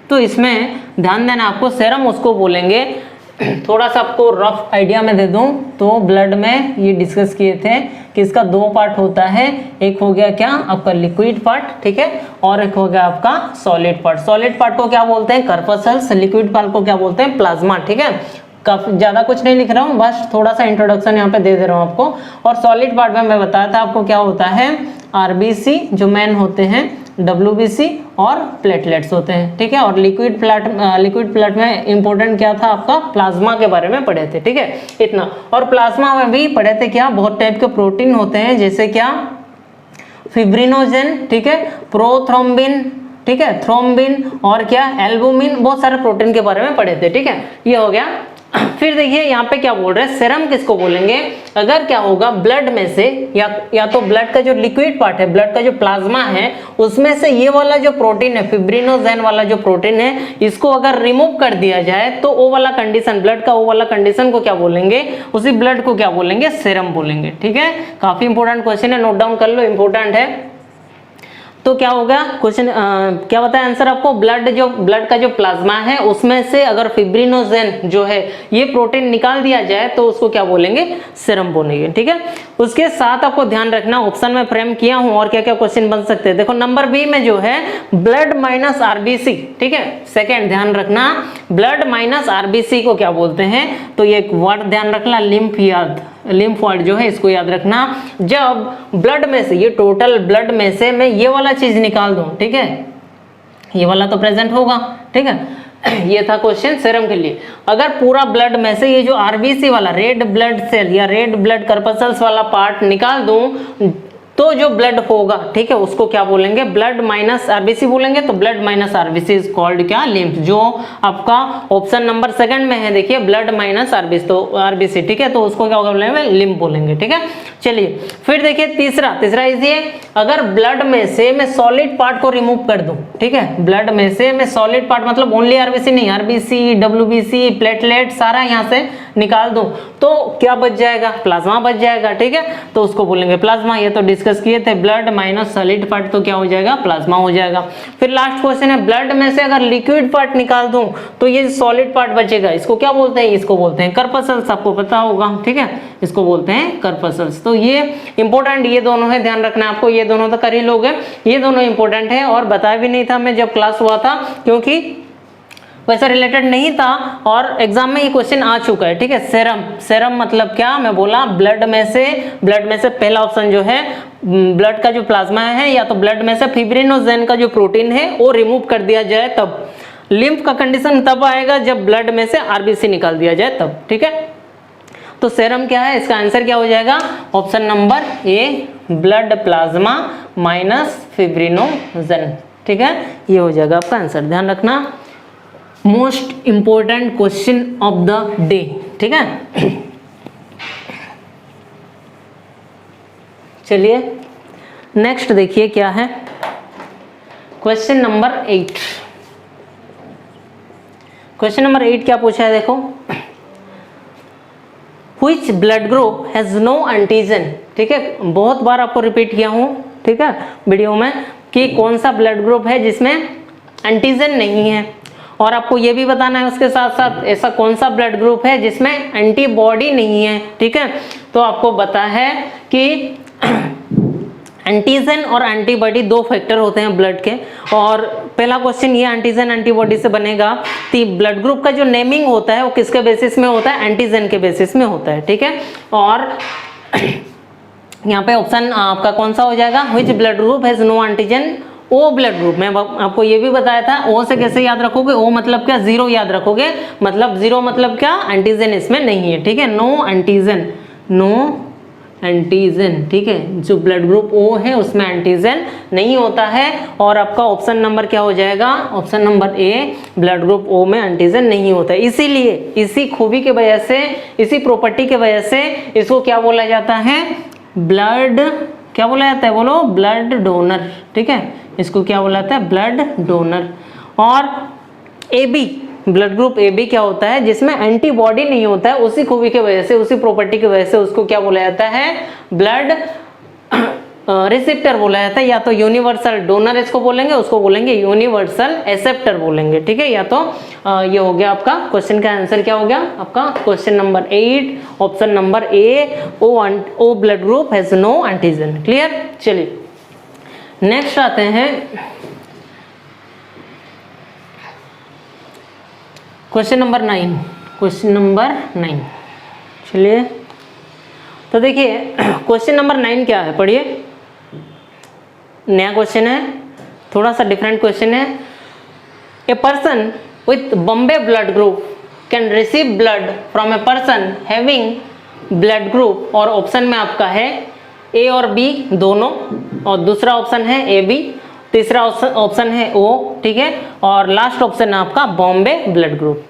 तो इसमें ध्यान देना आपको, सेरम उसको बोलेंगे, थोड़ा सा आपको रफ आइडिया में दे दूं तो ब्लड में ये डिस्कस किए थे कि इसका 2 पार्ट होता है, एक हो गया क्या आपका लिक्विड पार्ट, ठीक है, और एक हो गया आपका सॉलिड पार्ट। सॉलिड पार्ट को क्या बोलते हैं, कर्पसल्स, लिक्विड पार्ट को क्या बोलते हैं, प्लाज्मा, ठीक है। काफी ज्यादा कुछ नहीं लिख रहा हूँ, बस थोड़ा सा इंट्रोडक्शन यहाँ पे दे दे रहा हूँ आपको। और सॉलिड पार्ट में मैं बताया था आपको क्या होता है, आरबीसी जो मेन होते हैं, डब्ल्यूबीसी और प्लेटलेट्स होते हैं, ठीक है। और लिक्विड प्लेट में इंपॉर्टेंट क्या था आपका, प्लाज्मा के बारे में पढ़े थे, ठीक है, इतना। और प्लाज्मा में भी पढ़े थे क्या, बहुत टाइप के प्रोटीन होते हैं, जैसे क्या फिब्रिनोजेन, ठीक है, प्रोथ्रोम्बिन, ठीक है, थ्रोम्बिन, और क्या एल्बुमिन, बहुत सारे प्रोटीन के बारे में पढ़े थे, ठीक है, ये हो गया। फिर देखिए यहाँ पे क्या बोल रहे हैं, सेरम किसको बोलेंगे, अगर क्या होगा ब्लड में से या तो ब्लड का जो लिक्विड पार्ट है, ब्लड का जो प्लाज्मा है, उसमें से ये वाला जो प्रोटीन है, फिब्रिनोजेन वाला जो प्रोटीन है, इसको अगर रिमूव कर दिया जाए तो वो वाला कंडीशन, ब्लड का वो वाला कंडीशन को क्या बोलेंगे, उसी ब्लड को क्या बोलेंगे, सेरम बोलेंगे, ठीक है। काफी इंपॉर्टेंट क्वेश्चन है, नोट डाउन कर लो, इंपॉर्टेंट है। तो क्या होगा क्वेश्चन, क्या बताया आंसर आपको, ब्लड का जो प्लाज्मा है उसमें से अगर फिब्रिनोजेन जो है ये प्रोटीन निकाल दिया जाए तो उसको क्या बोलेंगे, सीरम बोलेंगे। ठीक है, उसके साथ आपको ध्यान रखना, ऑप्शन में फ्रेम किया हूं और क्या क्या क्वेश्चन बन सकते हैं। देखो नंबर बी में जो है ब्लड माइनस आरबीसी, ठीक है, सेकेंड ध्यान रखना, ब्लड माइनस आरबीसी को क्या बोलते हैं, तो ये एक वर्ड ध्यान रखना, लिम्फॉइड जो है इसको याद रखना। जब ब्लड में से, ये टोटल ब्लड में से मैं ये वाला चीज निकाल दूं, ठीक है, ये वाला तो प्रेजेंट होगा, ठीक है, ये था क्वेश्चन सीरम के लिए। अगर पूरा ब्लड में से ये जो आरबीसी वाला रेड ब्लड सेल या रेड ब्लड कर्पसल्स वाला पार्ट निकाल दूं तो जो ब्लड होगा, ठीक है, उसको क्या बोलेंगे, ब्लड माइनस आरबीसी बोलेंगे। तो blood minus RBC is called क्या, लिम्फ, जो आपका ऑप्शन नंबर सेकंड में है, देखिए ब्लड माइनस आरबीसी, तो आरबीसी, ठीक है, तो उसको क्या बोलेंगे, लिम्फ बोलेंगे। ठीक है, चलिए फिर देखिए तीसरा इजी है, अगर ब्लड में से मैं सॉलिड पार्ट को रिमूव कर दूं, ठीक है, ब्लड में से मैं सॉलिड पार्ट मतलब ओनली आरबीसी नहीं, आरबीसी, डब्ल्यूबीसी, प्लेटलेट सारा यहाँ से निकाल दूं तो क्या बच जाएगा, प्लाज्मा बच जाएगा। ठीक है, तो उसको बोलेंगे प्लाज्मा, ये तो डिस्कस किए थे, ब्लड माइनस सॉलिड पार्ट तो क्या हो जाएगा, प्लाज्मा हो जाएगा। फिर लास्ट क्वेश्चन है, ब्लड में से अगर लिक्विड पार्ट निकाल दूं तो ये सॉलिड पार्ट बचेगा, इसको क्या बोलते हैं, इसको बोलते हैं कर्पसल्स, आपको पता होगा। ठीक है, इसको बोलते हैं कर्पसल्स। तो ये इंपॉर्टेंट, ये दोनों है, ध्यान रखना आपको, ये दोनों तो कर ही लोगे, ये दोनों इंपॉर्टेंट है और बताया भी नहीं था मैं जब क्लास हुआ था, क्योंकि वैसा रिलेटेड नहीं था और एग्जाम में ये क्वेश्चन आ चुका है। ठीक है, सेरम मतलब क्या, मैं बोला ब्लड में से पहला ऑप्शन जो है ब्लड का जो प्लाज्मा है, या तो ब्लड में से फिब्रिनोजेन का जो प्रोटीन है वो रिमूव कर दिया जाए तब। लिम्फ का कंडीशन तब आएगा जब ब्लड में से आरबीसी निकाल दिया जाए तब। ठीक है, तो सेरम क्या है, इसका आंसर क्या हो जाएगा, option number A, blood plasma minus fibrinogen. ठीक है, ये हो जाएगा आपका आंसर, ध्यान रखना, most important question of the day. ठीक है, चलिए नेक्स्ट देखिए क्या है, क्वेश्चन नंबर 8। क्वेश्चन नंबर 8 क्या पूछा है, देखो, Which blood group has no antigen। ठीक है, बहुत बार आपको रिपीट किया हूं, ठीक है, वीडियो में, कि कौन सा ब्लड ग्रुप है जिसमें एंटीजन नहीं है, और आपको ये भी बताना है उसके साथ साथ ऐसा कौन सा ब्लड ग्रुप है जिसमें एंटीबॉडी नहीं है। ठीक है, तो आपको पता है कि एंटीजन और एंटीबॉडी दो फैक्टर होते हैं ब्लड के, और पहला क्वेश्चन ये एंटीजन एंटीबॉडी से बनेगा कि ब्लड ग्रुप का जो नेमिंग होता है वो किसके बेसिस में होता है, एंटीजन के बेसिस में होता है। ठीक है, और यहाँ पे ऑप्शन आपका कौन सा हो जाएगा, which blood group has no antigen, O blood group. मैं आपको ये भी बताया था, ओ से कैसे याद रखोगे, ओ मतलब क्या, जीरो याद रखोगे, मतलब जीरो मतलब क्या, एंटीजन इसमें नहीं है। ठीक है, नो एंटीजन। ठीक है, जो ब्लड ग्रुप ओ है उसमें एंटीजन नहीं होता है, और आपका ऑप्शन नंबर क्या हो जाएगा, option number A, blood group O में एंटीजन नहीं होता है। इसीलिए इसी खूबी की वजह से, इसी प्रॉपर्टी की वजह से इसको क्या बोला जाता है, ब्लड, क्या बोला जाता है, बोलो, ब्लड डोनर। ठीक है, इसको क्या बोला जाता है, ब्लड डोनर। और A B, blood group A B क्या होता है, जिसमें एंटीबॉडी नहीं होता है, उसी खूबी की वजह से, उसी प्रॉपर्टी की वजह से उसको क्या बोला जाता है, ब्लड रिसेप्टर बोला जाता है, या तो यूनिवर्सल डोनर इसको बोलेंगे, उसको बोलेंगे यूनिवर्सल एक्सेप्टर बोलेंगे। ठीक है, या तो ये हो गया आपका क्वेश्चन का आंसर, क्या हो गया आपका question number 8, option number A, O blood group has no antigen. Clear, चलिए नेक्स्ट आते हैं क्वेश्चन नंबर 9। क्वेश्चन नंबर 9, चलिए तो देखिए क्वेश्चन नंबर 9 क्या है, पढ़िए, नया क्वेश्चन है, थोड़ा सा डिफरेंट क्वेश्चन है। A person with Bombay blood group can receive blood from a person having blood group, और ऑप्शन में आपका है ए और बी दोनों, और दूसरा ऑप्शन है ए बी, तीसरा ऑप्शन है ओ। ठीक है, और लास्ट ऑप्शन है आपका बॉम्बे ब्लड ग्रुप।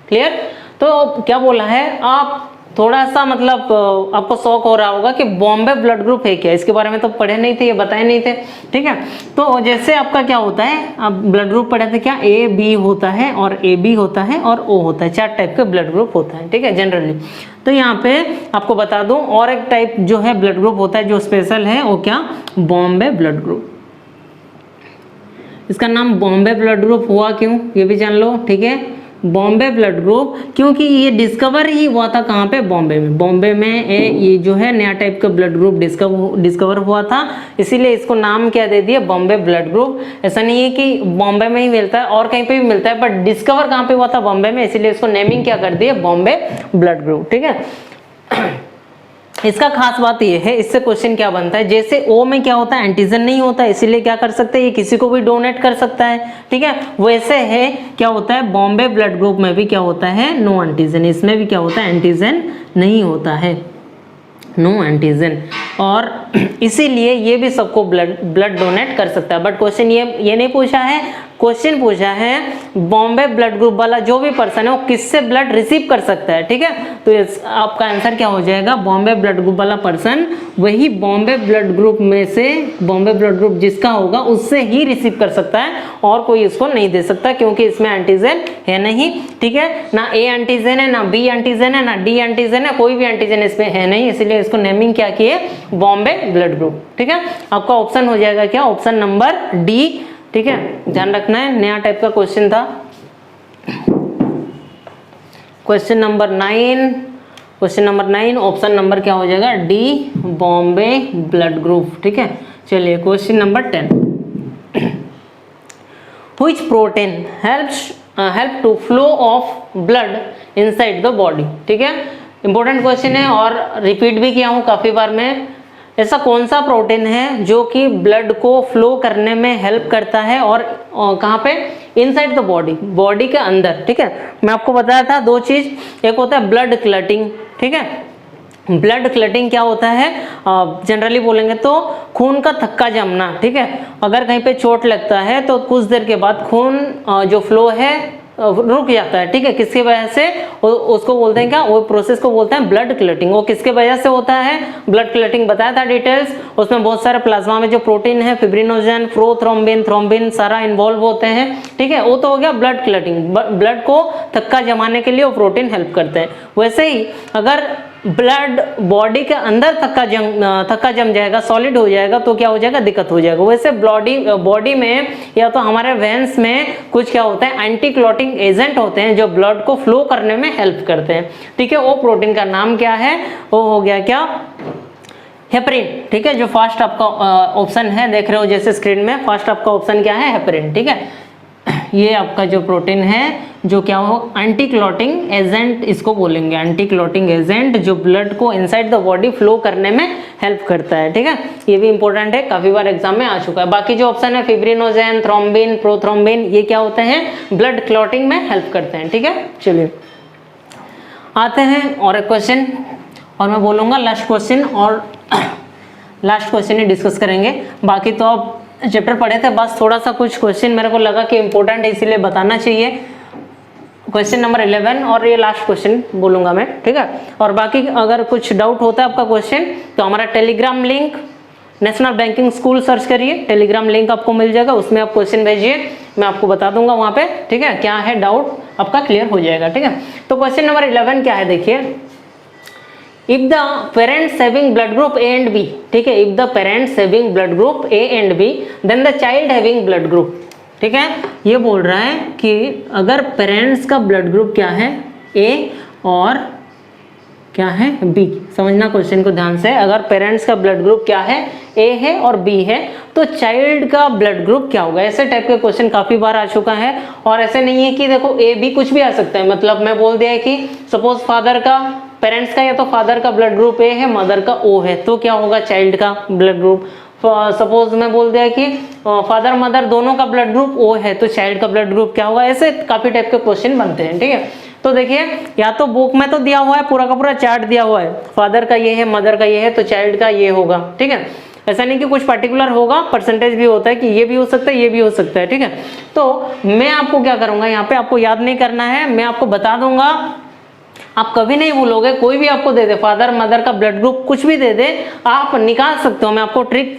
क्लियर, तो क्या बोला है, आप थोड़ा सा मतलब आपको शौक हो रहा होगा कि बॉम्बे ब्लड ग्रुप है क्या, इसके बारे में तो पढ़े नहीं थे, ये बताए नहीं थे। ठीक है, तो जैसे आपका क्या होता है, आप ब्लड ग्रुप पढ़े थे क्या, ए बी होता है और ए बी होता है और ओ होता है, 4 टाइप के ब्लड ग्रुप होता है। ठीक है, जनरली। तो यहाँ पे आपको बता दूं, और एक टाइप जो है ब्लड ग्रुप होता है जो स्पेशल है, वो क्या, बॉम्बे ब्लड ग्रुप। इसका नाम बॉम्बे ब्लड ग्रुप हुआ क्यों, ये भी जान लो, ठीक है। बॉम्बे ब्लड ग्रुप क्योंकि ये डिस्कवर ही हुआ था कहाँ पे, बॉम्बे में। बॉम्बे में ये जो है नया टाइप का ब्लड ग्रुप डिस्कवर हुआ था, इसीलिए इसको नाम क्या दे दिया, बॉम्बे ब्लड ग्रुप। ऐसा नहीं है कि बॉम्बे में ही मिलता है और कहीं पे भी मिलता है, बट डिस्कवर कहाँ पे हुआ था, बॉम्बे में, इसीलिए इसको नेमिंग क्या कर दिया, बॉम्बे ब्लड ग्रुप, ठीक है। इसका खास बात ये है, इससे क्वेश्चन क्या बनता है, जैसे ओ में क्या होता है, एंटीजन नहीं होता, इसीलिए क्या कर सकते हैं, ये किसी को भी डोनेट कर सकता है, ठीक है। वैसे है क्या होता है, बॉम्बे ब्लड ग्रुप में भी क्या होता है, नो एंटीजन, इसमें भी क्या होता है, एंटीजन नहीं होता है, नो एंटीजन, और इसीलिए ये भी सबको ब्लड डोनेट कर सकता है। बट क्वेश्चन ये नहीं पूछा है, क्वेश्चन पूछा है बॉम्बे ब्लड ग्रुप वाला जो भी पर्सन है वो किससे ब्लड रिसीव कर सकता है, ठीक है। तो आपका आंसर क्या हो जाएगा, बॉम्बे ब्लड ग्रुप वाला पर्सन वही बॉम्बे ब्लड ग्रुप में से, बॉम्बे ब्लड ग्रुप जिसका होगा उससे ही रिसीव कर सकता है, और कोई इसको नहीं दे सकता, क्योंकि इसमें एंटीजन है नहीं, ठीक है। ना ए एंटीजन है, ना बी एंटीजन है, ना डी एंटीजन है, कोई भी एंटीजन इसमें है नहीं, इसलिए इसको नेमिंग क्या किए, बॉम्बे ब्लड ग्रुप, ठीक है। आपका ऑप्शन हो जाएगा क्या, ऑप्शन नंबर डी, ठीक है। ध्यान रखना है, नया टाइप का क्वेश्चन था। क्वेश्चन नंबर 9, ऑप्शन नंबर क्या हो जाएगा, डी, बॉम्बे ब्लड ग्रुप, ठीक है। चलिए question number 10, which protein help to flow of blood inside the body, ठीक है। इंपॉर्टेंट क्वेश्चन है और रिपीट भी किया हूं काफी बार मैं। ऐसा कौन सा प्रोटीन है जो कि ब्लड को फ्लो करने में हेल्प करता है, और कहाँ पे, इनसाइड द बॉडी के अंदर, ठीक है। मैं आपको बताया था दो चीज, एक होता है ब्लड क्लटिंग, ठीक है। ब्लड क्लटिंग क्या होता है, जनरली बोलेंगे तो खून का थक्का जमना, ठीक है। अगर कहीं पे चोट लगता है तो कुछ देर के बाद खून जो फ्लो है रुक जाता है, ठीक है। किसकी वजह से, उसको बोलते हैं क्या, वो प्रोसेस को बोलते हैं ब्लड क्लटिंग। वो किसके वजह से होता है, ब्लड क्लटिंग बताया था डिटेल्स, उसमें बहुत सारे प्लाज्मा में जो प्रोटीन है, फिब्रिनोजन, प्रोथ्रोम्बिन, थ्रोम्बिन सारा इन्वॉल्व होते हैं, ठीक है। वो तो हो गया ब्लड क्लटिंग, ब्लड को थक्का जमाने के लिए वो प्रोटीन हेल्प करते हैं। वैसे ही अगर ब्लड बॉडी के अंदर थक्का जम जाएगा, सॉलिड हो जाएगा, तो क्या हो जाएगा, दिक्कत हो जाएगा। वैसे बॉडी में या तो हमारे वेन्स में कुछ क्या होता है, एंटी क्लॉटिंग एजेंट होते हैं जो ब्लड को फ्लो करने में हेल्प करते हैं, ठीक है। वो प्रोटीन का नाम क्या है, वो हो गया क्या, हेपरिन, ठीक है। जो फर्स्ट आपका ऑप्शन है, देख रहे हो जैसे स्क्रीन में, फर्स्ट आपका ऑप्शन क्या है, हेपरिन, ठीक है। ये आपका जो प्रोटीन है जो क्या हो, एंटी क्लॉटिंग एजेंट इसको बोलेंगे, एंटी क्लॉटिंग एजेंट जो ब्लड को इनसाइड द बॉडी फ्लो करने में हेल्प करता है, ठीक है। ये भी इंपॉर्टेंट है, काफी बार एग्जाम में आ चुका है। बाकी जो ऑप्शन है फिब्रिनोजेन, थ्रोम्बिन, प्रोथ्रोम्बिन, ये क्या होते हैं, ब्लड क्लॉटिंग में हेल्प करते हैं, ठीक है। चलिए आते हैं और एक क्वेश्चन, और मैं बोलूंगा लास्ट क्वेश्चन, और लास्ट क्वेश्चन ही डिस्कस करेंगे। बाकी तो आप चैप्टर पढ़े थे, बस थोड़ा सा कुछ क्वेश्चन मेरे को लगा कि इंपॉर्टेंट है इसीलिए बताना चाहिए। क्वेश्चन नंबर 11 और ये लास्ट क्वेश्चन बोलूंगा मैं, ठीक है। और बाकी अगर कुछ डाउट होता है आपका क्वेश्चन, तो हमारा Telegram link national banking school search करिए, टेलीग्राम लिंक आपको मिल जाएगा, उसमें आप क्वेश्चन भेजिए, मैं आपको बता दूंगा वहां पे, ठीक है। क्या है डाउट आपका क्लियर हो जाएगा, ठीक है। तो क्वेश्चन नंबर 11 क्या है, देखिए, if the parents having blood group A and B, ठीक है, if the parents having blood group A and B, then the child having blood group, ठीक है। ये बोल रहा है कि अगर पेरेंट्स का ब्लड ग्रुप क्या है, A और क्या है, B, समझना क्वेश्चन को ध्यान से। अगर पेरेंट्स का ब्लड ग्रुप क्या है, A है और B है, तो चाइल्ड का ब्लड ग्रुप क्या होगा। ऐसे टाइप के क्वेश्चन काफी बार आ चुका है, और ऐसे नहीं है कि देखो A B कुछ भी आ सकता है। मतलब मैं बोल दिया है कि सपोज फादर का, पेरेंट्स का या तो फादर का ब्लड ग्रुप ए है, मदर का ओ है, तो क्या होगा, चाइल्ड का ब्लड ग्रुप। सपोज मैं बोल दिया कि फादर मदर दोनों का ब्लड ग्रुप ओ है, तो चाइल्ड का ब्लड ग्रुप क्या होगा। ऐसे काफी टाइप के क्वेश्चन बनते हैं, ठीक है। तो देखिए, या तो बुक में तो दिया हुआ है, पूरा का पूरा चार्ट दिया हुआ है, फादर का ये है, मदर का ये है, तो चाइल्ड का ये होगा, ठीक है। ऐसा नहीं कि कुछ पर्टिकुलर होगा, परसेंटेज भी होता है कि ये भी हो सकता है, ये भी हो सकता है, ठीक है। तो मैं आपको क्या करूंगा, यहाँ पे आपको याद नहीं करना है, मैं आपको बता दूंगा, आप कभी नहीं भूलोगे। कोई भी आपको दे दे, फादर मदर का ब्लड ग्रुप कुछ भी दे दे, आप निकाल सकते हो। मैं आपको ट्रिक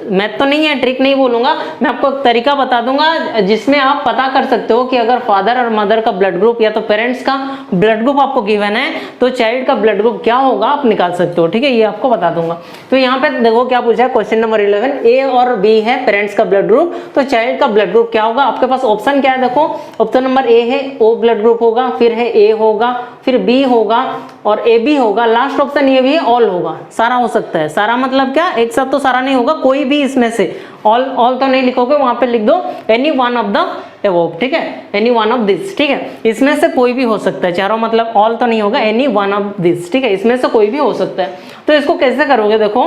मैथ तो नहीं है, ट्रिक नहीं बोलूंगा, मैं आपको एक तरीका बता दूंगा जिसमें आप पता कर सकते हो कि अगर फादर और मदर का ब्लड ग्रुप या तो पेरेंट्स का ब्लड ग्रुप आपको गिवन है तो चाइल्ड का ब्लड ग्रुप क्या होगा आप निकाल सकते हो। ठीक है, ये आपको बता दूंगा। तो यहाँ पे देखो क्या पूछा है, क्वेश्चन नंबर 11, ए और बी है पेरेंट्स का ब्लड ग्रुप, तो चाइल्ड का ब्लड ग्रुप क्या होगा। आपके पास ऑप्शन क्या है, देखो ऑप्शन नंबर ए है ओ ब्लड ग्रुप होगा, फिर है ए होगा, फिर बी होगा और ए बी होगा, लास्ट ऑप्शन ये भी है ऑल होगा। सारा हो सकता है, सारा मतलब क्या, एक साथ तो सारा नहीं होगा, कोई भी इसमें से, ऑल ऑल तो नहीं लिखोगे, वहां पे लिख दो any one of the above. ठीक है, एनी वन ऑफ दिस। ठीक है, इसमें से कोई भी हो सकता है, चारों मतलब ऑल तो नहीं होगा, एनी वन ऑफ दिस। ठीक है, इसमें से कोई भी हो सकता है। तो इसको कैसे करोगे, देखो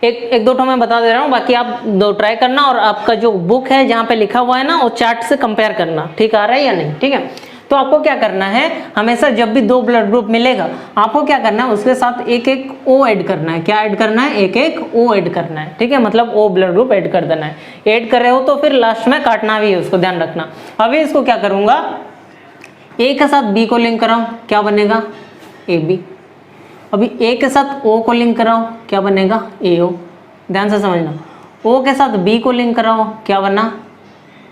एक दो मैं बता दे रहा हूँ, बाकी आप दो ट्राई करना और आपका जो बुक है जहाँ पे लिखा हुआ है ना वो चार्ट से कंपेयर करना, ठीक आ रहा है या नहीं। ठीक है, तो आपको क्या करना है, हमेशा जब भी दो ब्लड ग्रुप मिलेगा आपको क्या करना है, उसके साथ एक एक ओ ऐड करना है। क्या ऐड करना है, एक एक ओ ऐड करना है। ठीक है, मतलब ओ ब्लड ग्रुप ऐड कर देना है। ऐड कर रहे हो तो फिर लास्ट में काटना भी है, उसको ध्यान रखना। अभी इसको क्या करूंगा, ए के साथ बी को लिंक कराओ, क्या बनेगा ए बी। अभी ए के साथ ओ को लिंक कराओ, क्या बनेगा ए ओ। ध्यान से समझना, ओ के साथ बी को लिंक कराओ, क्या बना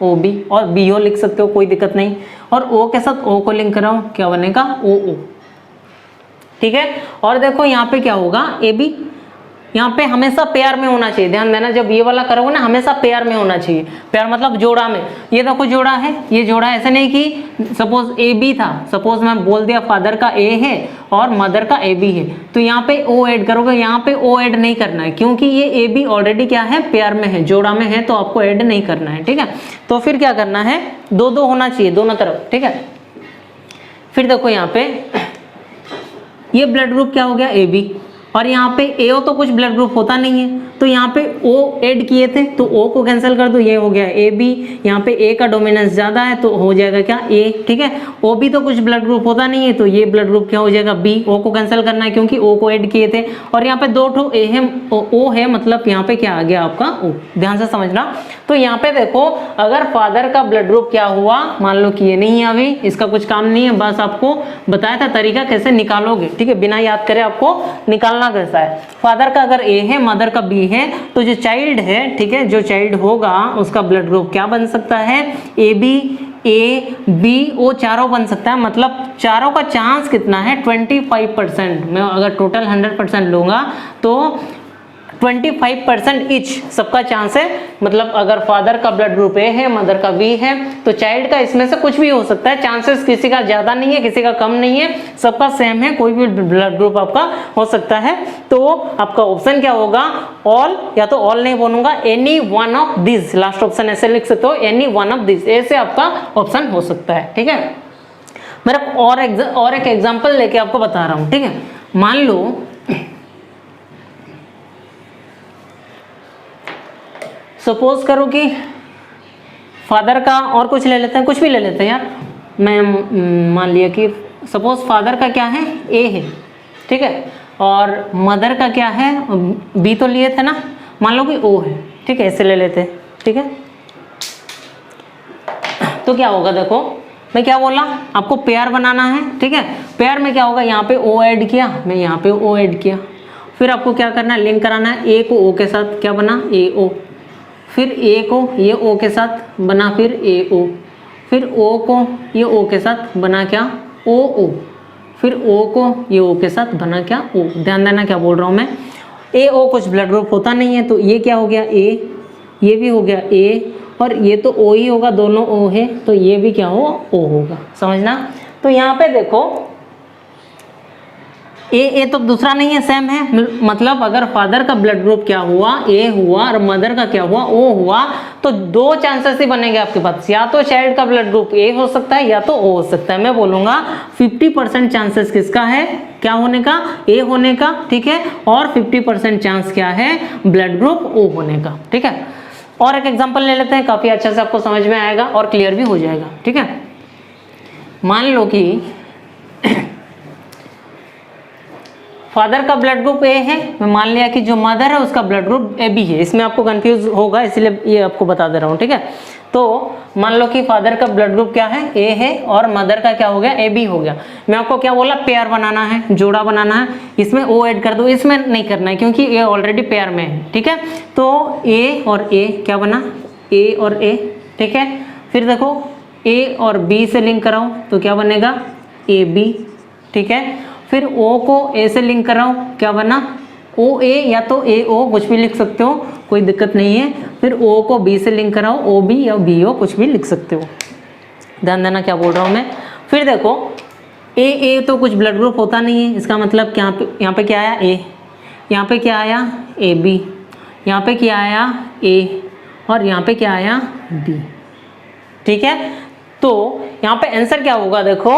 ओ बी, और बी ओ लिख सकते हो, कोई दिक्कत नहीं। और ओ के साथ ओ को लिंक कराओ, क्या बनेगा ओ ओ। ठीक है, और देखो यहाँ पे क्या होगा, ए बी यहाँ पे हमेशा पेयर में होना चाहिए। ध्यान देना, जब ये वाला करोगे ना हमेशा पेयर में होना चाहिए। पेयर मतलब जोड़ा में। ये देखो जोड़ा है, ये जोड़ा ऐसे नहीं कि सपोज ए बी था, सपोज मैं बोल दिया फादर का ए है और मदर का ए बी है, तो यहाँ पे ओ ऐड करोगे, यहाँ पे ओ ऐड नहीं करना है क्योंकि ये ए बी ऑलरेडी क्या है, पेयर में है, जोड़ा में है, तो आपको ऐड नहीं करना है। ठीक है, तो फिर क्या करना है, दो दो होना चाहिए दोनों तरफ। ठीक है, फिर देखो यहाँ पे ये ब्लड ग्रुप क्या हो गया ए बी, और यहाँ पे एओ तो कुछ ब्लड ग्रुप होता नहीं है, तो यहाँ पे ओ ऐड किए थे तो ओ को कैंसिल कर दो, ये हो गया ए बी। यहाँ पे ए का डोमिनेंस ज्यादा है तो हो जाएगा क्या ए। ठीक है, ओ बी तो कुछ ब्लड ग्रुप होता नहीं है तो ये ब्लड ग्रुप क्या हो जाएगा बी। ओ को कैंसिल करना है क्योंकि ओ को ऐड किए थे, और यहाँ पे दो ठो ए है ओ है, मतलब यहाँ पे क्या आ गया आपका ओ। ध्यान से समझना। तो यहाँ पे देखो अगर फादर का ब्लड ग्रुप क्या हुआ, मान लो कि ये नहीं है, अभी इसका कुछ काम नहीं है, बस आपको बताया था तरीका कैसे निकालोगे। ठीक है, बिना याद करे आपको निकालना कैसा है। फादर का अगर ए है, मदर का बी है, तो जो चाइल्ड है, ठीक है, जो चाइल्ड होगा उसका ब्लड ग्रुप क्या बन सकता है, A B, A B O चारों बन सकता है। मतलब चारों का चांस कितना है 25%। मैं अगर टोटल 100% लूंगा तो 25% इच सबका चांस है। मतलब अगर फादर का ब्लड ग्रुप ए है, मदर का बी है, तो चाइल्ड का इसमें से कुछ भी हो सकता है। चांसेस किसी का ज्यादा नहीं है, किसी का कम नहीं है, सबका सेम है, कोई भी ब्लड ग्रुप आपका हो सकता है। तो आपका ऑप्शन क्या होगा, ऑल, या तो ऑल नहीं बोलूंगा, any one of this. Last option ऐसे लिख सकते हो, एनी वन ऑफ दिस, ऐसे आपका ऑप्शन हो सकता है। ठीक है, मेरा और एक एग्जाम्पल लेके आपको बता रहा हूं। ठीक है, मान लो सपोज करो कि फादर का, और कुछ ले लेते हैं, कुछ भी ले लेते हैं यार। मैं मान लिया कि सपोज फादर का क्या है ए है, ठीक है, और मदर का क्या है बी, तो लिए थे ना, मान लो कि ओ है। ठीक है, ऐसे ले लेते हैं। ठीक है, तो क्या होगा, देखो मैं क्या बोला, आपको पेयर बनाना है। ठीक है, पेयर में क्या होगा, यहाँ पे ओ ऐड किया, मैं यहाँ पे ओ ऐड किया, फिर आपको क्या करना है, लिंक कराना है। ए को ओ के साथ क्या बना ए ओ, फिर ए को ये ओ के साथ बना फिर ए ओ, फिर ओ को ये ओ के साथ बना क्या ओ ओ, फिर ओ को ये ओ के साथ बना क्या ओ। ध्यान देना क्या बोल रहा हूँ मैं, ए ओ कुछ ब्लड ग्रुप होता नहीं है, तो ये क्या हो गया ए, ये भी हो गया ए, और ये तो ओ ही होगा, दोनों ओ है, तो ये भी क्या हो ओ होगा। समझना। तो यहाँ पे देखो ए तो दूसरा नहीं है, सेम है। मतलब अगर फादर का ब्लड ग्रुप क्या हुआ ए हुआ और मदर का क्या हुआ ओ हुआ, तो दो चांसेस ही बनेंगे आपके पास, या तो चाइल्ड का ब्लड ग्रुप ए हो सकता है या तो ओ हो सकता है। मैं बोलूंगा 50% चांसेस किसका है, क्या होने का, ए होने का। ठीक है, और 50% चांस क्या है, ब्लड ग्रुप ओ होने का। ठीक है, और एक एग्जांपल ले लेते हैं, काफी अच्छे से आपको समझ में आएगा और क्लियर भी हो जाएगा। ठीक है, मान लो कि फादर का ब्लड ग्रुप ए है, मैं मान लिया कि जो मदर है उसका ब्लड ग्रुप ए बी है। इसमें आपको कंफ्यूज होगा, इसलिए ये आपको बता दे रहा हूँ। ठीक है, तो मान लो कि फादर का ब्लड ग्रुप क्या है, ए है, और मदर का क्या हो गया, ए बी हो गया। मैं आपको क्या बोला, पेयर बनाना है, जोड़ा बनाना है, इसमें ओ ऐड कर दो, इसमें नहीं करना है क्योंकि ए ऑलरेडी पेयर में है, ठीक है। तो ए और ए क्या बना, ए और ए, ठीक है। फिर देखो ए और बी से लिंक कराओ तो क्या बनेगा, ए बी, ठीक है। फिर ओ को ए से लिंक कराओ, क्या बना, ओ ए, या तो ए ओ कुछ भी लिख सकते हो, कोई दिक्कत नहीं है। फिर ओ को बी से लिंक कराओ, ओ बी या बी ओ कुछ भी लिख सकते हो, ध्यान देना क्या बोल रहा हूँ मैं। फिर देखो ए तो कुछ ब्लड ग्रुप होता नहीं है, इसका मतलब क्या, यहाँ पे क्या आया, ए, यहाँ पे क्या आया, ए बी, यहाँ पे क्या आया, ए, और यहाँ पे क्या आया, बी, ठीक है। तो यहाँ पे आंसर क्या होगा, देखो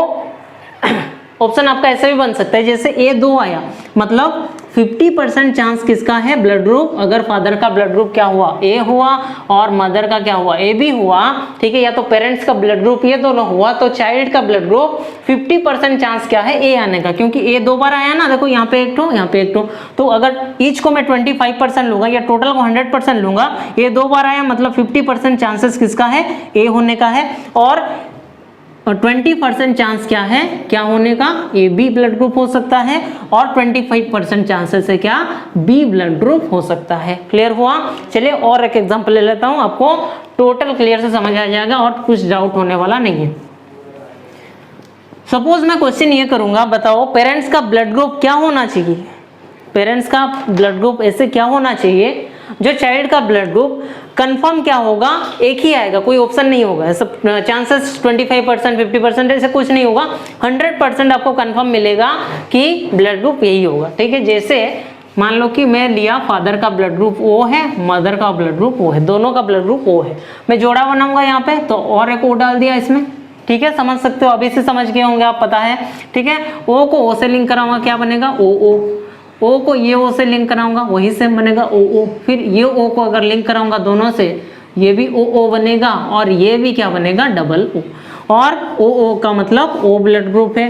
ऑप्शन आपका ऐसे भी बन सकता है, जैसे ए 2 आया, मतलब 50% चांस किसका है, ब्लड ग्रुप, अगर फादर का ब्लड ग्रुप क्या हुआ, ए हुआ, और मदर का क्या हुआ, ए बी हुआ, ठीक है, या तो पेरेंट्स का ब्लड ग्रुप ये दोनों हुआ, तो चाइल्ड का ब्लड ग्रुप 50% चांस क्या है, ए आने का, क्योंकि ए 2 बार आया ना, देखो यहाँ पे एक ठो, यहाँ पे एक ठो, तो अगर ईच को मैं 25% लूंगा या टोटल को 100% लूंगा, ए 2 बार आया मतलब 50% चांसेस किसका है, ए होने का है, और 20% चांस क्या है, क्या होने का, ए बी ब्लड ग्रुप हो सकता है, और 25% चांसेस है क्या, बी ब्लड ग्रुप हो सकता है। क्लियर हुआ। चलिए और एक एग्जांपल ले लेता हूं, आपको टोटल क्लियर से समझ आ जाएगा और कुछ डाउट होने वाला नहीं है। सपोज मैं क्वेश्चन ये करूंगा, बताओ पेरेंट्स का ब्लड ग्रुप क्या होना चाहिए, पेरेंट्स का ब्लड ग्रुप ऐसे क्या होना चाहिए, जो चाइल्ड का ब्लड ग्रुप कंफर्म क्या होगा, एक ही आएगा, कोई ऑप्शन नहीं होगा, सब चांसेस 25% 50% ऐसे कुछ नहीं होगा, 100% आपको कंफर्म मिलेगा कि ब्लड ग्रुप यही होगा, ठीक है। जैसे मान लो कि मैं लिया फादर का ब्लड ग्रुप ओ है, मदर का ब्लड ग्रुप ओ है, दोनों का ब्लड ग्रुप ओ है, मैं जोड़ा बनाऊंगा यहाँ पे, तो और एक ओ डाल दिया इसमें, ठीक है, समझ सकते हो, अभी से समझ गए होंगे आप, पता है, ठीक है। ओ को ओ से लिंक कराऊंगा, क्या बनेगा, ओ ओ, ओ को ये ओ से लिंक कराऊंगा, वही से बनेगा ओ ओ, फिर ये ओ को अगर लिंक कराऊंगा दोनों से, ये भी ओ ओ बनेगा, और ये भी क्या बनेगा, डबल ओ, और ओ ओ का मतलब ओ ब्लड ग्रुप है।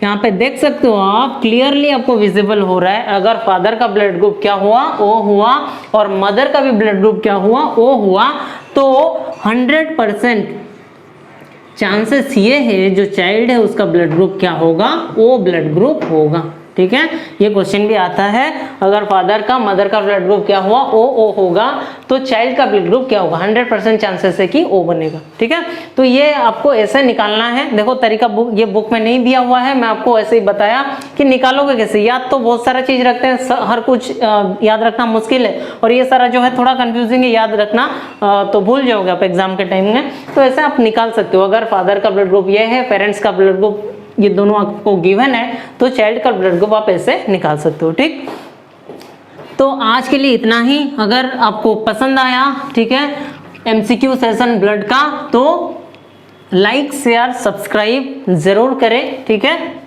यहाँ पे देख सकते हो आप, क्लियरली आपको विजिबल हो रहा है, अगर फादर का ब्लड ग्रुप क्या हुआ, ओ हुआ, और मदर का भी ब्लड ग्रुप क्या हुआ, ओ हुआ, तो 100% चांसेस ये है जो चाइल्ड है उसका ब्लड ग्रुप क्या होगा, ओ ब्लड ग्रुप होगा, ठीक है। ये क्वेश्चन भी आता है, अगर फादर का मदर का ब्लड ग्रुप क्या हुआ, ओ ओ होगा, तो चाइल्ड का ब्लड ग्रुप क्या होगा, 100% चांसेस है कि ओ बनेगा, ठीक है। तो ये आपको ऐसे निकालना है, देखो तरीका ये बुक में नहीं दिया हुआ है, मैं आपको ऐसे ही बताया कि निकालोगे कैसे, याद तो बहुत सारा चीज रखते हैं, हर कुछ याद रखना मुश्किल है, और ये सारा जो है थोड़ा कंफ्यूजिंग है, याद रखना तो भूल जाओगे आप एग्जाम के टाइम में, तो ऐसे आप निकाल सकते हो। अगर फादर का ब्लड ग्रुप ये है, पेरेंट्स का ब्लड ग्रुप ये दोनों आपको गिवन है, तो चाइल्ड का ब्लड ग्रुप आप ऐसे निकाल सकते हो, ठीक। तो आज के लिए इतना ही, अगर आपको पसंद आया, ठीक है, एमसीक्यू सेशन ब्लड का, तो लाइक शेयर सब्सक्राइब जरूर करें, ठीक है,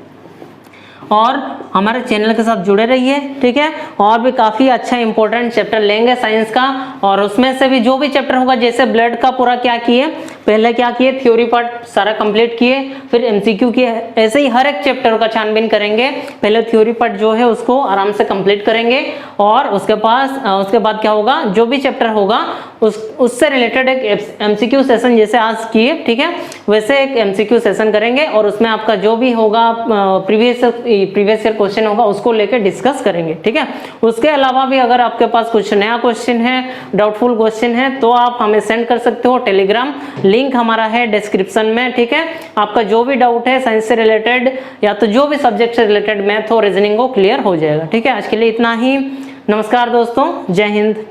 और हमारे चैनल के साथ जुड़े रहिए, ठीक है। और भी काफ़ी अच्छा इंपॉर्टेंट चैप्टर लेंगे साइंस का, और उसमें से भी जो भी चैप्टर होगा, जैसे ब्लड का पूरा क्या किए, पहले क्या किए, थ्योरी पार्ट सारा कंप्लीट किए, फिर एमसीक्यू किए, ऐसे ही हर एक चैप्टर का छानबीन करेंगे। पहले थ्योरी पार्ट जो है उसको आराम से कंप्लीट करेंगे, और उसके बाद क्या होगा, जो भी चैप्टर होगा उससे रिलेटेड एक एमसीक्यू सेशन जैसे आज किए, ठीक है, वैसे एक एमसीक्यू सेशन करेंगे, और उसमें आपका जो भी होगा प्रीवियस ईयर क्वेश्चन होगा उसको लेकर डिस्कस करेंगे, ठीक है। उसके अलावा भी अगर आपके पास कुछ नया क्वेश्चन है, डाउटफुल क्वेश्चन है, तो आप हमें सेंड कर सकते हो, टेलीग्राम लिंक हमारा है डिस्क्रिप्शन में, ठीक है। आपका जो भी डाउट है साइंस से रिलेटेड या तो जो भी सब्जेक्ट से रिलेटेड, मैथ और रीजनिंग को क्लियर हो जाएगा, ठीक है। आज के लिए इतना ही, नमस्कार दोस्तों, जय हिंद।